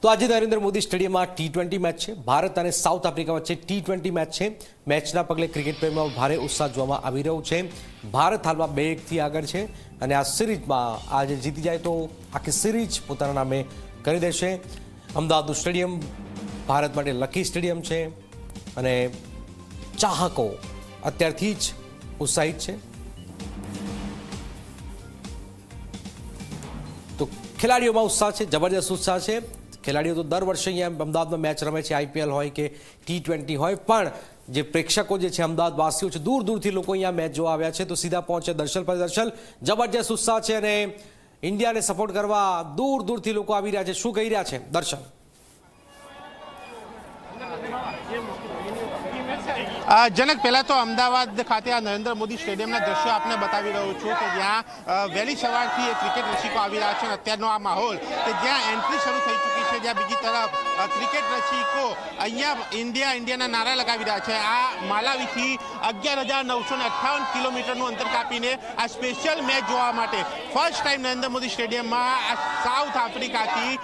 તો આજે નરેન્દ્ર મોદી સ્ટેડિયમમાં T20 મેચ છે. ભારત અને સાઉથ આફ્રિકા વચ્ચે T20 મેચ છે. મેચના પગલે ક્રિકેટ પ્રેમીમાં ભારે ઉત્સાહ જોવામાં આવી રહ્યો છે. ભારત હાલમાં 2-1 આગળ છે અને આ સિરીઝમાં આજે જીતી જાય તો આખી સિરીઝ પોતાના નામે કરી દેશે. અમદાવાદનું સ્ટેડિયમ ભારત માટે લકી સ્ટેડિયમ છે અને ચાહકો અત્યારથી જ ઉત્સાહિત છે. તો ખેલાડીઓમાં ઉત્સાહ છે, જબરદસ્ત ઉત્સાહ છે. ખેલાડીઓ તો દર વર્ષે અહીંયા અમદાવાદમાં મેચ રમે છે, IPL હોય કે T20 હોય, પણ જે પ્રેક્ષકો જે છે અમદાવાદવાસીઓ છે, દૂર દૂરથી લોકો અહીંયા મેચ જોવા આવ્યા છે. તો સીધા પહોંચે દર્શન પર. દર્શન, જબરદસ્ત ઉત્સાહ છે અને ઇન્ડિયાને સપોર્ટ કરવા દૂર દૂરથી લોકો આવી રહ્યા છે. શું કહી રહ્યા છે દર્શન? જનક, પહેલા તો અમદાવાદ ખાતે આ નરેન્દ્ર મોદી સ્ટેડિયમના દ્રશ્યો આપને બતાવી રહ્યો છું કે જ્યાં વહેલી સવારથી ક્રિકેટ રસિકો આવી રહ્યા છે. અત્યારનો આ માહોલ કે જ્યાં એન્ટ્રી શરૂ થઈ ચૂકી છે, જ્યાં બીજી તરફ ક્રિકેટ રસિકો અહીંયા ઇન્ડિયાના નારા લગાવી રહ્યા છે. આ માલાવીથી 11,958 કિલોમીટરનું અંતર કાપીને આ સ્પેશિયલ મેચ જોવા માટે ફર્સ્ટ ટાઈમ નરેન્દ્ર મોદી સ્ટેડિયમમાં આ સાઉથ આફ્રિકાથી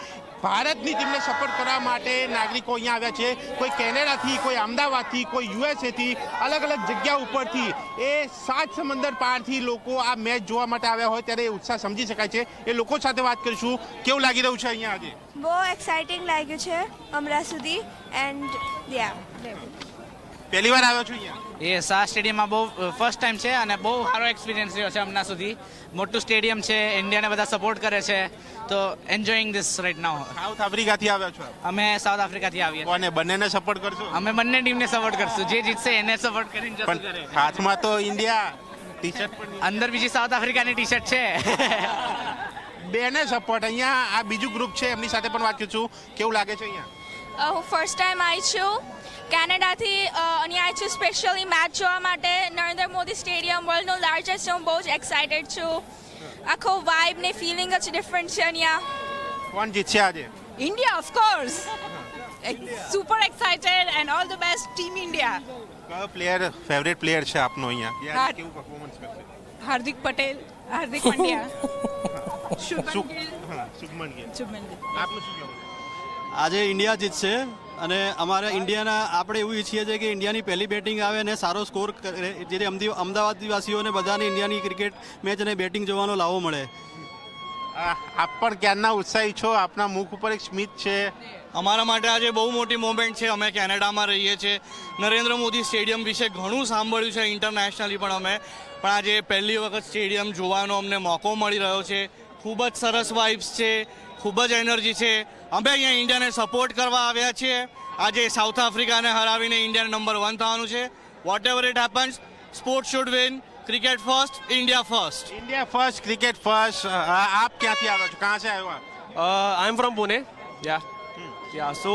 ભારતની ટીમને સપોર્ટ કરવા માટે નાગરિકો અહીંયા આવ્યા છે. કોઈ કેનેડાથી, કોઈ અમદાવાદથી, કોઈ USAથી, અલગ અલગ જગ્યા ઉપરથી, એ 7 સમંદર પારથી લોકો આ મેચ જોવા માટે આવ્યા હોય ત્યારે એ ઉત્સાહ સમજી શકાય છે. એ લોકો સાથે વાત કરીશું. કેવું લાગી રહ્યું છે અહીંયા આજે? બહુ એક્સાઇટિંગ લાગ્યું છે હમણાં સુધી. એન્ડ પહેલી વાર આવ્યો છું અહીંયા? યસ, આ સ્ટેડિયમમાં બહુ ફર્સ્ટ ટાઈમ છે અને બહુ સારો એક્સપિરિયન્સ રહ્યો છે હમણાં સુધી. મોટું સ્ટેડિયમ છે, ઇન્ડિયાને બધા સપોર્ટ કરે છે, તો enjoying this right now. South આફ્રિકાથી આવ્યા છો? અમે સાઉથ આફ્રિકાથી આવીએ. કોને, બંનેને સપોર્ટ કરશો? અમે બંને ટીમને સપોર્ટ કરશું. જે જીતશે એને સપોર્ટ કરીને જતું કરે. હાથમાં તો ઇન્ડિયા ટી-શર્ટ પણ, અંદર બીજી સાઉથ આફ્રિકાની ટી-શર્ટ છે. બેને સપોર્ટ. અહીંયા આ બીજું ગ્રુપ છે, એમની સાથે પણ વાત કરીશું. કેવું લાગે છે અહીંયા? હું ફર્સ્ટ ટાઈમ આવી છું કેનેડાથી. અહીંયા આવી છું સ્પેશિયલી મેચ જોવા માટે. નરેન્દ્ર મોદી સ્ટેડિયમ વર્લ્ડનું લાર્જેસ્ટ છે. હું બહુ જ એક્સાઇટેડ છું. આખો વાઇબ ને ફિલિંગ જ ડિફરન્ટ છે અહીંયા. કોણ જીતશે આજે? India, of course. Super excited and all the best, Team India. કયો પ્લેયર ફેવરેટ પ્લેયર છે આપનો અહીંયા? હા. કેવું પરફોર્મન્સ કરશે? Hardik Patel, Hardik Pandya, Shubman Gill. Shubman Gill. Shubman Gill. આપનું શું કહેવું? આજે ઇન્ડિયા જીતશે અને અમારા ઇન્ડિયાના આપણે એવું ઈચ્છીએ છીએ કે ઇન્ડિયાની પહેલી બેટિંગ આવે અને સારો સ્કોર કરે, જેથી અમદાવાદવાસીઓને બધાને ઇન્ડિયાની ક્રિકેટ મેચ અને બેટિંગ જોવાનો લાવો મળે. આપ પણ ક્યારના ઉત્સાહી છો? આપના મુખ ઉપર એક સ્મિત છે. અમારા માટે આજે બહુ મોટી મોમેન્ટ છે. અમે કેનેડામાં રહીએ છીએ. નરેન્દ્ર મોદી સ્ટેડિયમ વિશે ઘણું સાંભળ્યું છે ઇન્ટરનેશનલી, પણ આજે પહેલી વખત સ્ટેડિયમ જોવાનો અમને મોકો મળી રહ્યો છે. ખૂબ જ સરસ વાઇબ્સ છે, ખૂબ જ એનર્જી છે. અમે અહીંયા ઇન્ડિયાને સપોર્ટ કરવા આવ્યા છીએ. આજે સાઉથ આફ્રિકાને હરાવીને ઇન્ડિયાને નંબર 1 થવાનું છે. Whatever it happens, sport should win. Cricket first, India first. India first, cricket first. આપ ક્યાંથી આવ્યો છો? કહાં સે આવ્યો આપ? I'm from Pune. Yeah. So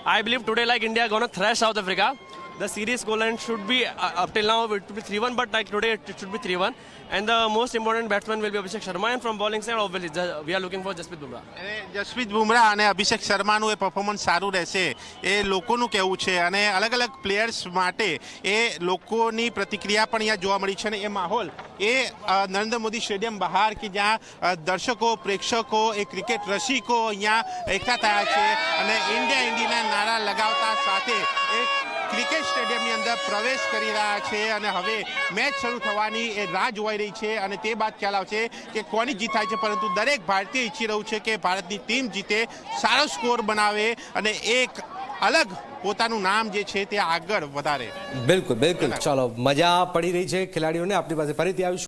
I believe today, like India, gonna thrash South Africa. The series goal line should be up till now it would be 3-1, but like today it should be 3-1. And the most important batsman will be Abhishek Sharma. And from bowling side, obviously we are looking for Jasprit Bumrah. Jasprit Bumrah અને અભિષેક શર્માનું એ performance સારું રહેશે, એ લોકોનું કહેવું છે. અને અલગ અલગ players માટે એ લોકોની પ્રતિક્રિયા પણ અહીંયા જોવા મળી છે. અને એ માહોલ એ નરેન્દ્ર મોદી સ્ટેડિયમ બહાર કે જ્યાં દર્શકો, પ્રેક્ષકો, એ ક્રિકેટ રસિકો અહીંયા એકઠા થયા છે અને ઇન્ડિયાના નારા લગાવતા સાથે એક ક્રિકેટ સ્ટેડિયમની અંદર પ્રવેશ કરી રહ્યા છે. અને હવે મેચ શરૂ થવાની એ રાહ જોવાઈ રહી છે અને તે બાદ ખ્યાલ આવશે કે કોની જીત થાય છે. પરંતુ દરેક ભારતીય ઈચ્છી રહ્યું છે કે ભારતની ટીમ જીતે, સારો સ્કોર બનાવે અને એક અલગ પોતાનું નામ જે છે તે આગળ વધારે. બિલકુલ. ચાલો, મજા પડી રહી છે ખેલાડીઓને. આપણી પાસે ફરીથી આવીશું.